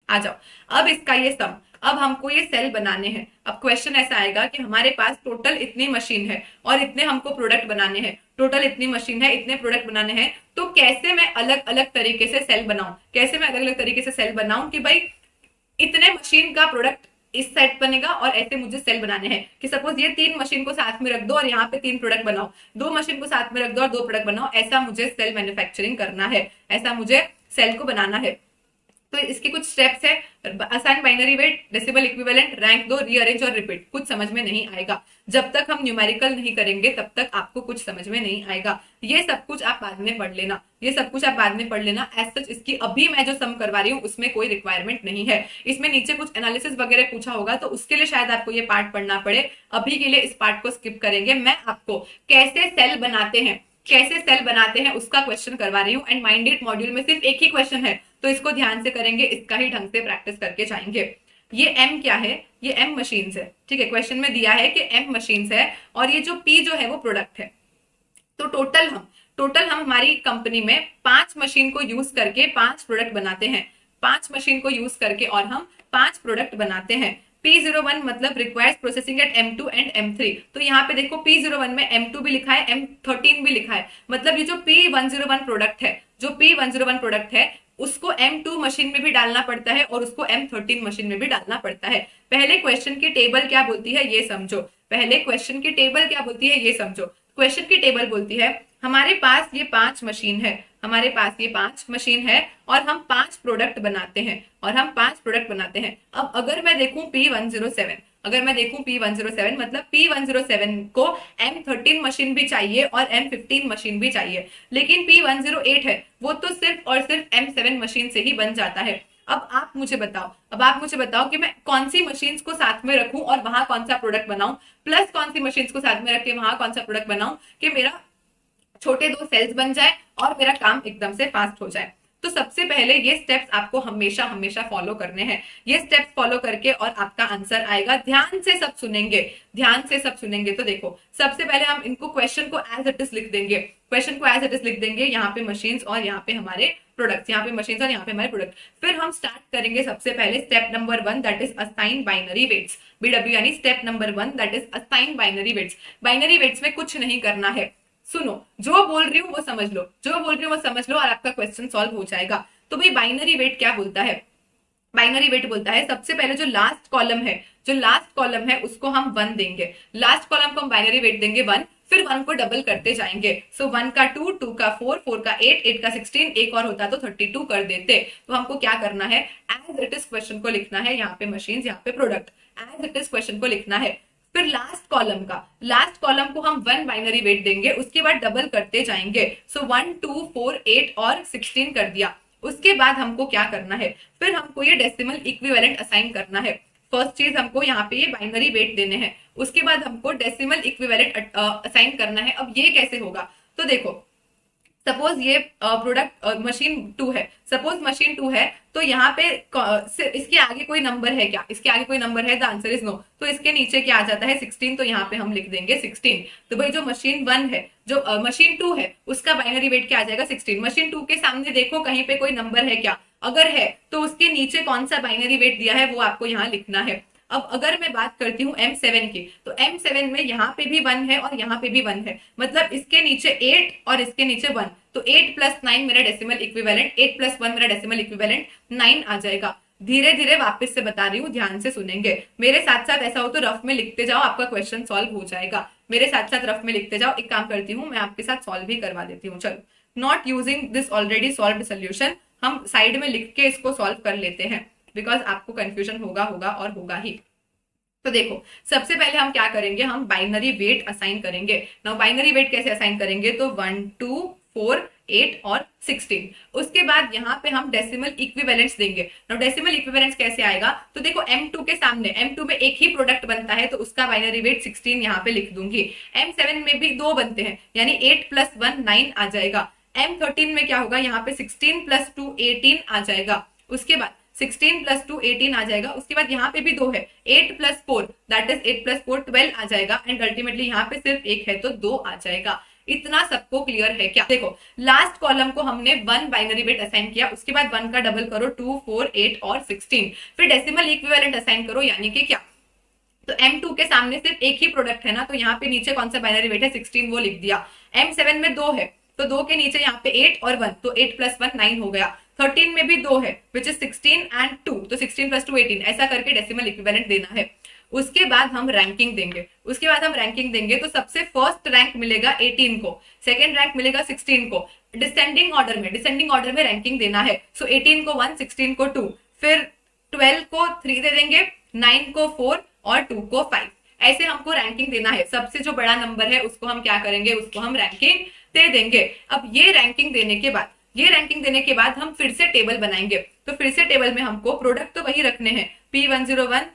आ जाओ। अब इसका ये सम, अब हमको ये सेल बनाने हैं। अब क्वेश्चन ऐसा आएगा कि हमारे पास टोटल इतनी मशीन है और इतने हमको प्रोडक्ट बनाने हैं, टोटल इतनी मशीन है, इतने प्रोडक्ट बनाने हैं, तो कैसे मैं अलग अलग तरीके से सेल बनाऊं, कैसे मैं अलग अलग तरीके से सेल बनाऊं कि भाई इतने मशीन का प्रोडक्ट इस सेट बनेगा और ऐसे मुझे सेल बनाने हैं कि सपोज ये 3 मशीन को साथ में रख दो और यहाँ पे 3 प्रोडक्ट बनाओ, 2 मशीन को साथ में रख दो और 2 प्रोडक्ट बनाओ, ऐसा मुझे सेल मैन्युफैक्चरिंग करना है, ऐसा मुझे सेल को बनाना है। तो इसके कुछ स्टेप्स है, assign binary weight, decimal equivalent, rank दो, रीअरेंज और रिपीट। कुछ समझ में नहीं आएगा जब तक हम न्यूमेरिकल नहीं करेंगे, तब तक आपको कुछ समझ में नहीं आएगा। ये सब कुछ आप बाद में पढ़ लेना, ये सब कुछ आप बाद में पढ़ लेना। एज सच इसकी अभी मैं जो सम करवा रही हूँ उसमें कोई रिक्वायरमेंट नहीं है। इसमें नीचे कुछ एनालिसिस वगैरह पूछा होगा तो उसके लिए शायद आपको ये पार्ट पढ़ना पड़े, अभी के लिए इस पार्ट को स्किप करेंगे। मैं आपको कैसे सेल बनाते हैं, कैसे सेल बनाते हैं उसका क्वेश्चन करवा रही हूँ। एंड माइंड इट मॉड्यूल में सिर्फ एक ही क्वेश्चन है, तो इसको ध्यान से करेंगे, इसका ही ढंग से प्रैक्टिस करके जाएंगे। ये एम क्या है, ये एम मशीन्स है, ठीक है। क्वेश्चन में दिया है कि एम मशीन्स है और ये जो पी जो है वो प्रोडक्ट है। तो टोटल हम हमारी कंपनी में 5 मशीन को यूज करके 5 प्रोडक्ट बनाते हैं, 5 मशीन को यूज करके और हम 5 प्रोडक्ट बनाते हैं। P01 मतलब requires processing eight M2 and M3। तो यहाँ पे देखो P01 में M2 भी लिखा है, M13 भी लिखा है, मतलब ये जो P101 प्रोडक्ट है, जो P101 प्रोडक्ट है उसको M2 मशीन में भी डालना पड़ता है और उसको M13 मशीन में भी डालना पड़ता है। पहले क्वेश्चन की टेबल क्या बोलती है ये समझो, पहले क्वेश्चन की टेबल क्या बोलती है ये समझो। क्वेश्चन की टेबल बोलती है हमारे पास ये 5 मशीन है, हमारे पास ये 5 मशीन है और हम 5 प्रोडक्ट बनाते हैं, और हम 5 प्रोडक्ट बनाते हैं। अब अगर मैं देखूं P107, अगर मैं देखूं P107 मतलब P107 को M13 मशीन भी चाहिए और M15 मशीन भी चाहिए, लेकिन P108 है वो तो सिर्फ और सिर्फ M7 मशीन से ही बन जाता है। अब आप मुझे बताओ, अब आप मुझे बताओ कि मैं कौन सी मशीन्स को साथ में रखूं और वहां कौन सा प्रोडक्ट बनाऊं, प्लस कौन सी मशीन्स को साथ में रख के वहां कौन सा प्रोडक्ट बनाऊं कि मेरा छोटे 2 सेल्स बन जाए और मेरा काम एकदम से फास्ट हो जाए। तो सबसे पहले ये स्टेप्स आपको हमेशा हमेशा फॉलो करने हैं। ये स्टेप्स फॉलो करके और आपका आंसर आएगा। ध्यान से सब सुनेंगे, ध्यान से सब सुनेंगे। तो देखो सबसे पहले हम इनको क्वेश्चन को एज इट इज लिख देंगे, क्वेश्चन को एज इट इज लिख देंगे। यहाँ पे मशीन्स और यहाँ पे हमारे प्रोडक्ट्स, यहाँ पे मशीन्स और यहाँ पे हमारे प्रोडक्ट। फिर हम स्टार्ट करेंगे सबसे पहले step number 1 that is assign binary weights, BW यानी step number 1 that is assign binary weights. Binary weights में कुछ नहीं करना है, सुनो जो बोल रही हूँ वो समझ लो, जो बोल रही हूँ वो समझ लो और आपका क्वेश्चन सॉल्व हो जाएगा। तो भाई बाइनरी वेट क्या बोलता है, बाइनरी वेट बोलता है सबसे पहले जो लास्ट कॉलम है, जो लास्ट कॉलम है उसको हम 1 देंगे, लास्ट कॉलम को हम बाइनरी वेट देंगे 1, फिर 1 को डबल करते जाएंगे। सो 1 का 2, 2 का 4, 4 का 8, 8 का 16, एक और होता तो 32 कर देते। तो हमको क्या करना है, एज इट इज क्वेश्चन को लिखना है, यहाँ पे मशीन यहाँ पे product, as it is question को लिखना है। फिर लास्ट कॉलम का, लास्ट कॉलम को हम 1 बाइनरी वेट देंगे, उसके बाद डबल करते जाएंगे। सो 1, 2, 4, 8 और 16 कर दिया। उसके बाद हमको क्या करना है, फिर हमको ये डेसिमल इक्विवेलेंट असाइन करना है। फर्स्ट चीज हमको यहाँ पे ये बाइनरी वेट देने हैं, उसके बाद हमको डेसिमल इक्विवेलेंट असाइन करना है। अब ये कैसे होगा, तो देखो सपोज ये प्रोडक्ट मशीन 2 है, सपोज मशीन 2 है, तो यहाँ पे इसके आगे कोई नंबर है क्या, इसके आगे कोई नंबर है, द आंसर इज नो। तो इसके नीचे क्या आ जाता है 16, तो यहाँ पे हम लिख देंगे 16। तो भाई जो मशीन 1 है, जो मशीन 2 है उसका बाइनरी वेट क्या आ जाएगा 16। मशीन 2 के सामने देखो कहीं पे कोई नंबर है क्या, अगर है तो उसके नीचे कौन सा बाइनरी वेट दिया है वो आपको यहाँ लिखना है। अब अगर मैं बात करती हूँ M7 की, तो M7 में यहाँ पे भी 1 है और यहाँ पे भी 1 है, मतलब इसके नीचे 8 और इसके नीचे 1, तो 8 + 9 मेरा डेसिमल इक्विवेलेंट, 8 + 1 मेरा डेसिमल इक्विवेलेंट 9 आ जाएगा। धीरे धीरे वापस से बता रही हूँ, ध्यान से सुनेंगे मेरे साथ साथ। ऐसा हो तो रफ में लिखते जाओ, आपका क्वेश्चन सॉल्व हो जाएगा। मेरे साथ साथ रफ में लिखते जाओ। एक काम करती हूँ, मैं आपके साथ सॉल्व भी करवा देती हूँ। चलो, not using this already solved solution, हम साइड में लिख के इसको सॉल्व कर लेते हैं, बिकॉज आपको कंफ्यूजन होगा और होगा ही। तो देखो सबसे पहले हम क्या करेंगे, हम बाइनरी वेट असाइन करेंगे। नाउ बाइनरी वेट कैसे असाइन करेंगे, तो 1, 2, 4, 8 और 16। उसके बाद यहाँ पे हम डेसिमल इक्विवेलेंट्स देंगे। नाउ डेसिमल इक्विवेलेंट्स कैसे आएगा, तो देखो M2 के सामने, M2 में एक ही प्रोडक्ट बनता है तो उसका बाइनरी वेट 16 यहाँ पे लिख दूंगी। M7 में भी 2 बनते हैं, यानी 8 + 1 9 आ जाएगा। M13 में क्या होगा, यहाँ पे 16 + 2 18 आ जाएगा। उसके बाद 16 + 2 18 आ जाएगा। उसके बाद यहाँ पे भी 2 है, 8 + 4 दैट इज 8 + 4 12 आ जाएगा। एंड अल्टीमेटली यहाँ पे सिर्फ 1 है तो 2 आ जाएगा। इतना सबको क्लियर है क्या? देखो लास्ट कॉलम को हमने 1 बाइनरी वेट असाइन किया, उसके बाद 1 का डबल करो 2, 4, 8 और 16, फिर डेसिमल इक्विवेलेंट असाइन करो, यानी कि क्या? तो M2 के सामने सिर्फ एक ही प्रोडक्ट है ना, तो यहाँ पे नीचे कौन सा बाइनरी वेट है 16, वो लिख दिया। M7 में 2 है तो 2 के नीचे यहाँ पे 8 और 1, तो 8 + 1 9 हो गया। 13 में भी 2 है विच इज 16 एंड 2, तो 16 + 2 18, ऐसा करके डेसिमल इक्विवेलेंट देना है। उसके बाद हम रैंकिंग देंगे, तो सबसे फर्स्ट रैंक मिलेगा 18 को, सेकंड रैंक मिलेगा 16 को, डिसेंडिंग ऑर्डर में रैंकिंग देना है। सो 18 को 1, 16 को 2, फिर 12 को 3 दे देंगे, 9 को 4 और 2 को 5, ऐसे हमको रैंकिंग देना है। सबसे जो बड़ा नंबर है उसको हम क्या करेंगे, उसको हम रैंकिंग दे देंगे। अब ये रैंकिंग देने के बाद हम फिर से टेबल बनाएंगे। तो फिर से टेबल में हमको प्रोडक्ट तो वही रखने हैं, P101,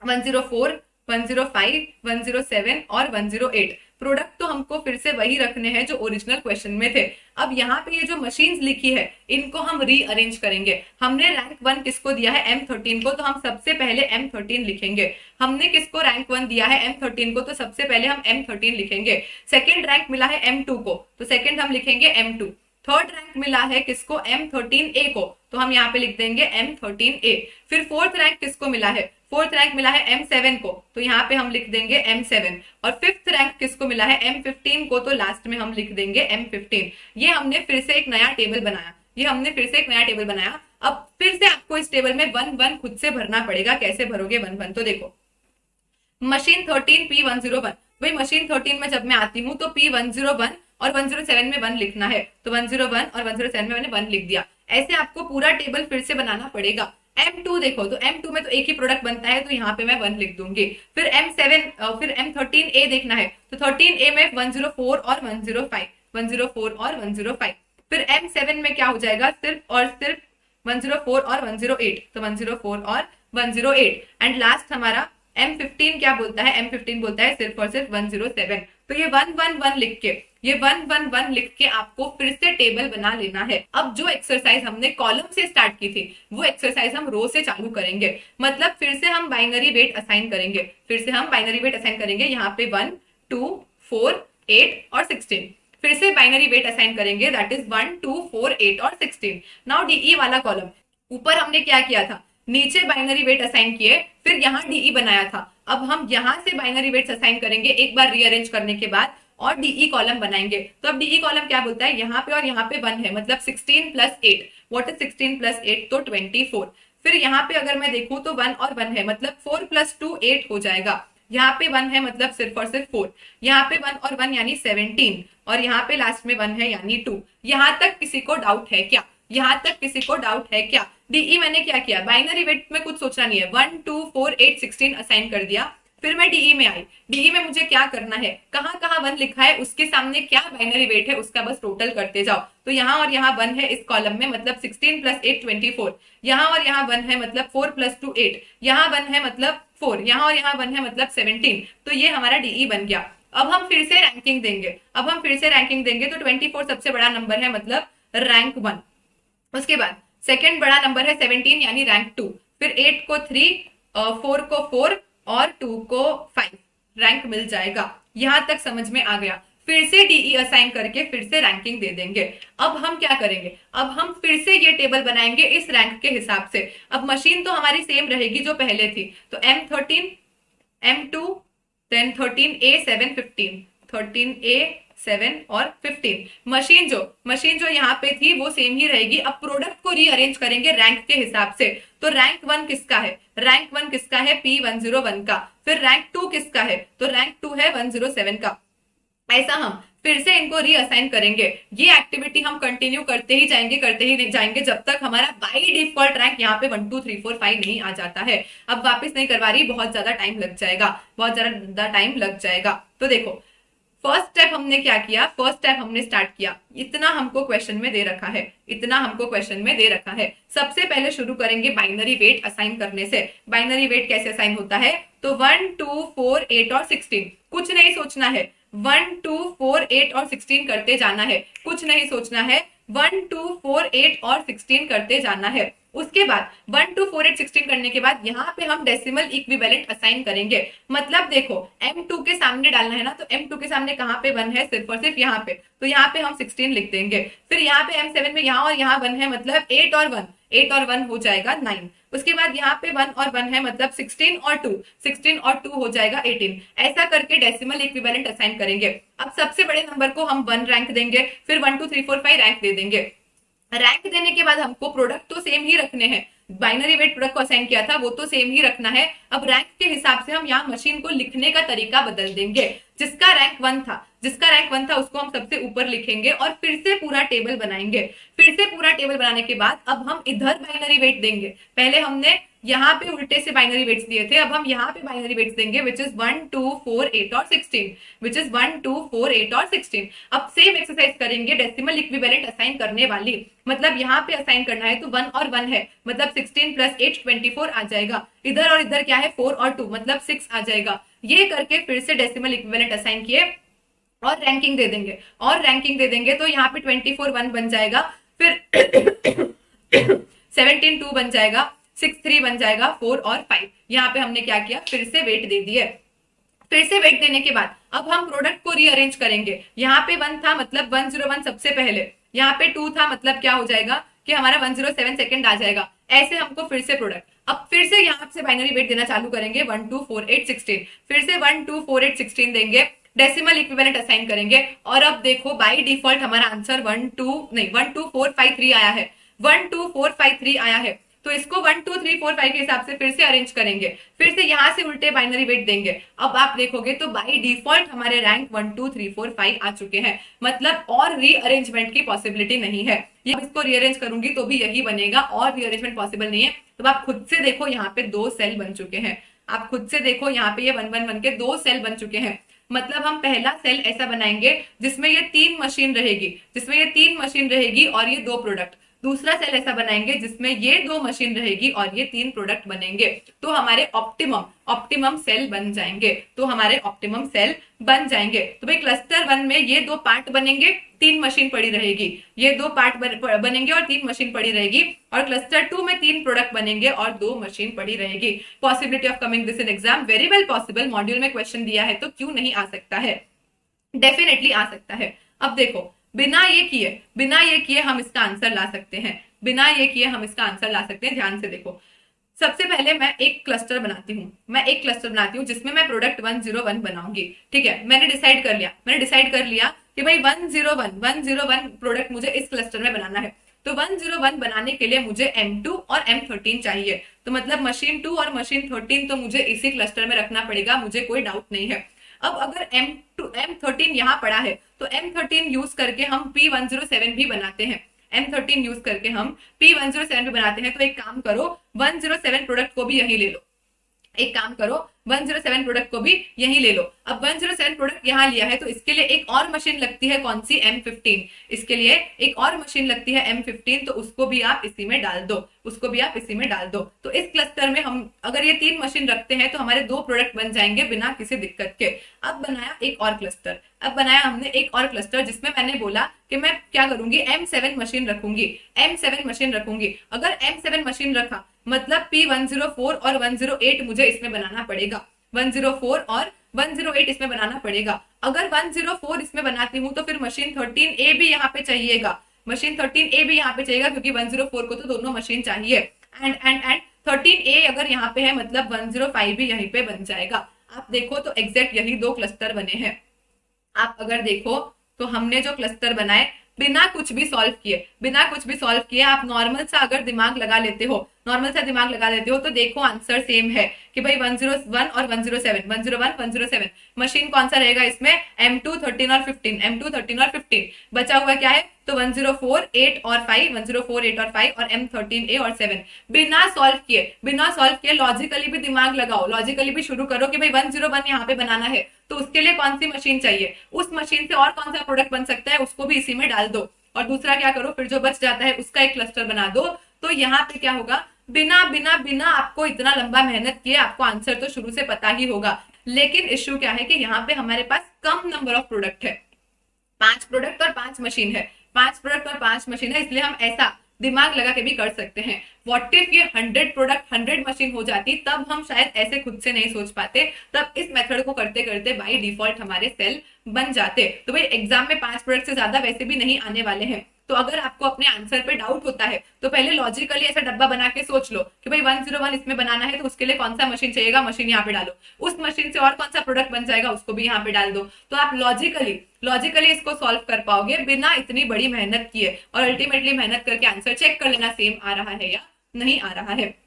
104, 105, 107 और 108। प्रोडक्ट तो हमको फिर से वही रखने हैं जो ओरिजिनल क्वेश्चन में थे। अब यहाँ पे ये जो मशीन्स लिखी है इनको हम रीअरेंज करेंगे। हमने रैंक 1 किसको दिया है, M13 को, तो हम सबसे पहले M13 लिखेंगे। हमने किसको रैंक 1 दिया है, M13 को, तो सबसे पहले हम M13 लिखेंगे। सेकेंड रैंक मिला है M2 को, तो सेकेंड हम लिखेंगे M2। थर्ड रैंक मिला है किसको, M13A को, तो हम यहाँ पे लिख देंगे M13A। फिर फोर्थ रैंक किसको मिला है, फोर्थ रैंक मिला है M7 को, तो यहाँ पे हम लिख देंगे M7। और फिफ्थ रैंक किसको मिला है, M15 को, तो लास्ट में हम लिख देंगे M15। ये हमने फिर से एक नया टेबल बनाया। अब फिर से आपको इस टेबल में 1-1 खुद से भरना पड़ेगा। कैसे भरोगे 1-1, तो देखो मशीन 13 P101, भाई मशीन 13 में जब मैं आती हूँ तो P101 और 107 में 1 लिखना है, तो 101 और 107 में मैंने 1 लिख दिया। ऐसे आपको पूरा टेबल फिर से बनाना पड़ेगा। M2 देखो, तो M2 में तो एक ही प्रोडक्ट बनता है, तो यहाँ पे मैं 1 लिख दूंगी। फिर फिर M13A देखना है, तो 13A में 104 और 105, फिर M7 में क्या हो जाएगा, सिर्फ और सिर्फ 104 और 108, तो 104 और 108। एंड लास्ट हमारा M15 क्या बोलता है, M15 बोलता है सिर्फ और सिर्फ 107। तो ये 1-1-1 लिख के आपको फिर से टेबल बना लेना है। अब जो एक्सरसाइज हमने कॉलम से स्टार्ट की थी वो एक्सरसाइज हम रो से चालू करेंगे। मतलब फिर से हम बाइनरी वेट असाइन करेंगे। यहाँ पे 1, 2, 4, 8 और 16 फिर से बाइनरी वेट असाइन करेंगे, दैट इज 1, 2, 4, 8 और 16। नाउ डीई वाला कॉलम, ऊपर हमने क्या किया था, नीचे बाइनरी वेट असाइन किए, फिर यहाँ डीई बनाया था। अब हम यहाँ से बाइनरी वेट्स असाइन करेंगे एक बार रीअरेंज करने के बाद, और डीई कॉलम बनाएंगे। तो अब डीई कॉलम क्या बोलता है, यहाँ पे और यहाँ पे 1 है, मतलब 16 + 8, व्हाट इज 16 + 8, तो 24। फिर यहाँ पे अगर मैं देखूं तो 1 और 1 है, मतलब 4 + 2 8 हो जाएगा। यहाँ पे 1 है, मतलब सिर्फ और सिर्फ 4। यहाँ पे 1 और 1 यानी 17, और यहाँ पे लास्ट में 1 है यानी 2। यहाँ तक किसी को डाउट है क्या? डीई मैंने क्या किया, बाइनरी वेट में कुछ सोचना नहीं है, 1, 2, 4, 8, 16 असाइन कर दिया। फिर मैं डीई में आई, डीई में मुझे क्या करना है, कहाँ कहाँ 1 लिखा है उसके सामने क्या बाइनरी वेट है उसका बस टोटल करते जाओ। तो यहाँ और यहाँ 1 है इस कॉलम में, मतलब 16 + 8 24। यहाँ और यहाँ 1 है, मतलब 4 + 2 8। यहाँ 1 है, मतलब 4। यहाँ और यहाँ 1 है, मतलब 17। तो ये हमारा डीई बन गया। अब हम फिर से रैंकिंग देंगे, तो 24 सबसे बड़ा नंबर है, मतलब रैंक 1। उसके बाद सेकंड बड़ा नंबर है 17, यानी रैंक 2। फिर 8 को 3, 4 को 4 और 2 को 5 रैंक मिल जाएगा। यहां तक समझ में आ गया। फिर से डीई असाइन करके फिर से रैंकिंग दे देंगे। अब हम क्या करेंगे, अब हम फिर से ये टेबल बनाएंगे इस रैंक के हिसाब से। अब मशीन तो हमारी सेम रहेगी जो पहले थी, तो M13, M2, then 13A 7 15, 13A 7 और 15। मशीन जो यहाँ पे थी वो सेम ही रहेगी। अब प्रोडक्ट को रीअरेंज करेंगे रैंक के हिसाब से। तो रैंक 1 किसका है, P101 का। फिर रैंक 2 किसका है, तो रैंक 2 है 107 का। ऐसा हम फिर से इनको रीअसाइन करेंगे। ये एक्टिविटी हम कंटिन्यू करते ही जाएंगे जब तक हमारा बाय डिफॉल्ट रैंक यहाँ पे 1 2 3 4 5 नहीं आ जाता है। अब वापस नहीं करवा रही, बहुत ज्यादा टाइम लग जाएगा। तो देखो फर्स्ट स्टेप हमने क्या किया, हमने स्टार्ट किया। इतना हमको क्वेश्चन में दे रखा है। सबसे पहले शुरू करेंगे बाइनरी वेट असाइन करने से। बाइनरी वेट कैसे असाइन होता है, तो 1 2 4 8 और 16, कुछ नहीं सोचना है, 1 2 4 8 और 16 करते जाना है। कुछ नहीं सोचना है, 1 2 4 8 और 16 करते जाना है। उसके बाद 1 2 4 8 16 करने के बाद यहाँ पे हम डेसिमल इक्विवेलेंट असाइन करेंगे। मतलब देखो M2 के सामने डालना है ना, तो M2 के सामने कहाँ पे 1 है, सिर्फ और सिर्फ यहाँ पे, तो यहाँ पे हम 16 लिख देंगे। फिर यहाँ पे M7 में यहाँ और यहाँ 1 है, मतलब 8 और 1, 8 और 1 हो जाएगा 9। उसके बाद यहाँ पे 1 और 1 है, मतलब 16 और 2, 16 और 2 हो जाएगा 18। ऐसा करके डेसिमल इक्विवेलेंट असाइन करेंगे। अब सबसे बड़े नंबर को हम 1 रैंक देंगे, फिर 1 2 3 4 5 रैंक दे देंगे। रैंक देने के बाद हमको प्रोडक्ट तो सेम ही रखने हैं, बाइनरी वेट प्रोडक्ट को असाइन किया था वो तो सेम ही रखना है। अब रैंक के हिसाब से हम यहाँ मशीन को लिखने का तरीका बदल देंगे। जिसका रैंक 1 था उसको हम सबसे ऊपर लिखेंगे और फिर से पूरा टेबल बनाएंगे। फिर से पूरा टेबल बनाने के बाद अब हम इधर बाइनरी वेट देंगे। पहले हमने यहाँ पे उल्टे से बाइनरी वेट्स दिए थे, अब हम यहाँ पे बाइनरी वेट्स देंगे, विच इज 1 2 4 8 और 16, विच इज 1 2 4 8 और 16। अब सेम एक्सरसाइज करेंगे डेसिमल इक्विवेलेंट असाइन करने वाली। मतलब यहाँ पे असाइन करना है तो 1 और 1 है, मतलब 16 प्लस 8 24 आ जाएगा। इधर और इधर क्या है 4 और 2, मतलब 6 आ जाएगा। ये करके फिर से डेसिमल इक्विवेलेंट असाइन किए और रैंकिंग दे देंगे, और रैंकिंग दे देंगे तो यहाँ पे 24 1 बन जाएगा, फिर 17 2 बन जाएगा, 6 3 बन जाएगा, 4 और 5। यहाँ पे हमने क्या किया, फिर से वेट दे दिए। फिर से वेट देने के बाद अब हम प्रोडक्ट को रीअरेंज करेंगे। यहाँ पे 1 था मतलब 101 सबसे पहले, यहाँ पे 2 था मतलब क्या हो जाएगा कि हमारा 107 सेकंड आ जाएगा। ऐसे हमको फिर से प्रोडक्ट, अब फिर से यहाँ से बाइनरी वेट देना चालू करेंगे, 1 2 4 8 16, फिर से 1 2 4 8 16 देंगे, डेसिमल इक्विवेलेंट असाइन करेंगे। और अब देखो बाय डिफॉल्ट हमारा आंसर 1 2 4 5 3 आया है, 1 2 4 5 3 आया है। तो इसको 1 2 3 4 5 के हिसाब से फिर से अरेंज करेंगे, फिर से यहाँ से उल्टे बाइनरी वेट देंगे। अब आप देखोगे तो बाय डिफॉल्ट हमारे रैंक 1 2 3 4 5 आ चुके हैं, मतलब और रीअरेंजमेंट की पॉसिबिलिटी नहीं है। ये इसको रीअरेंज करूंगी तो भी यही बनेगा, और रीअरेंजमेंट पॉसिबल नहीं है। तो आप खुद से देखो यहाँ पे 2 सेल बन चुके हैं, आप खुद से देखो यहाँ पे ये 1 1 1 के 2 सेल बन चुके हैं। मतलब हम पहला सेल ऐसा बनाएंगे जिसमें ये 3 मशीन रहेगी, जिसमें ये 3 मशीन रहेगी और ये 2 प्रोडक्ट। दूसरा सेल ऐसा बनाएंगे जिसमें ये 2 मशीन रहेगी और ये 3 प्रोडक्ट बनेंगे। तो हमारे ऑप्टिमम सेल बन जाएंगे, तो हमारे ऑप्टिमम सेल बन जाएंगे। तो भाई क्लस्टर 1 में ये 2 पार्ट बनेंगे, 3 मशीन पड़ी रहेगी, ये 2 पार्ट बनेंगे और 3 मशीन पड़ी रहेगी। और क्लस्टर 2 में 3 प्रोडक्ट बनेंगे और 2 मशीन पड़ी रहेगी। Possibility of coming this in exam, very well possible. Module में क्वेश्चन दिया है तो क्यों नहीं आ सकता है, डेफिनेटली आ सकता है। अब देखो बिना ये किए हम इसका आंसर ला सकते हैं, बिना ये किए हम इसका आंसर ला सकते हैं। ध्यान से देखो, सबसे पहले मैं एक क्लस्टर बनाती हूँ, जिसमें मैं प्रोडक्ट 101 बनाऊंगी। ठीक है, मैंने डिसाइड कर लिया कि भाई 101 प्रोडक्ट मुझे इस क्लस्टर में बनाना है। तो 101 बनाने के लिए मुझे M2 और M13 चाहिए, तो मतलब मशीन 2 और मशीन 13 तो मुझे इसी क्लस्टर में रखना पड़ेगा, मुझे कोई डाउट नहीं है। अब अगर M13 यहाँ पड़ा है तो M13 यूज करके हम P107 भी बनाते हैं, M13 यूज करके हम P107 भी बनाते हैं। तो एक काम करो 107 प्रोडक्ट को भी यही ले लो, 107 प्रोडक्ट को भी यही ले लो। अब 107 प्रोडक्ट यहाँ लिया है तो इसके लिए एक और मशीन लगती है, कौन सी, M15। इसके लिए एक और मशीन लगती है M15, तो उसको भी आप इसी में डाल दो, तो इस क्लस्टर में हम अगर ये 3 मशीन रखते हैं तो हमारे 2 प्रोडक्ट बन जाएंगे बिना किसी दिक्कत के। अब बनाया हमने एक और क्लस्टर जिसमें मैंने बोला कि मैं क्या करूंगी, M7 मशीन रखूंगी। अगर M7 मशीन रखा मतलब P104 और 108 मुझे इसमें बनाना पड़ेगा, 104 और 108 इसमें बनाना पड़ेगा। अगर 104 इसमें बनाती हूँ तो फिर मशीन 13A भी यहाँ पे चाहिएगा, क्योंकि 104 को तो दोनों मशीन चाहिए। एंड 13A अगर यहाँ पे है मतलब 105 भी यहीं पे बन जाएगा। आप देखो तो एग्जैक्ट यही 2 क्लस्टर बने हैं। आप अगर देखो तो हमने जो क्लस्टर बनाए बिना कुछ भी सॉल्व किए आप नॉर्मल सा अगर दिमाग लगा लेते हो तो देखो आंसर सेम है कि भाई 101 और 107 मशीन कौन सा रहेगा इसमें, M2 13 और 15 बचा हुआ क्या है, तो 104 8 और 5 और M13A और 7। बिना सॉल्व किए लॉजिकली भी दिमाग लगाओ, लॉजिकली भी शुरू करो कि भाई 101 यहाँ पे बनाना है तो उसके लिए कौन सी मशीन चाहिए, उस मशीन से और कौन सा प्रोडक्ट बन सकता है उसको भी इसी में डाल दो। और दूसरा क्या करो, फिर जो बच जाता है उसका एक क्लस्टर बना दो। तो यहाँ पे क्या होगा, बिना आपको इतना लंबा मेहनत किए आपको आंसर तो शुरू से पता ही होगा। लेकिन इश्यू क्या है कि यहाँ पे हमारे पास कम नंबर ऑफ प्रोडक्ट है, 5 प्रोडक्ट और 5 मशीन है, इसलिए हम ऐसा दिमाग लगा के भी कर सकते हैं। व्हाट इफ ये 100 प्रोडक्ट 100 मशीन हो जाती, तब हम शायद ऐसे खुद से नहीं सोच पाते, तब इस मेथड को करते करते बाय डिफॉल्ट हमारे सेल बन जाते। तो भाई एग्जाम में 5 प्रोडक्ट से ज्यादा वैसे भी नहीं आने वाले हैं। तो अगर आपको अपने आंसर पे डाउट होता है तो पहले लॉजिकली ऐसा डब्बा बना के सोच लो कि भाई 101 इसमें बनाना है, तो उसके लिए कौन सा मशीन चाहिएगा, मशीन यहाँ पे डालो। उस मशीन से और कौन सा प्रोडक्ट बन जाएगा, उसको भी यहाँ पे डाल दो। तो आप लॉजिकली इसको सॉल्व कर पाओगे बिना इतनी बड़ी मेहनत किए, और अल्टीमेटली मेहनत करके आंसर चेक कर लेना सेम आ रहा है या नहीं आ रहा है।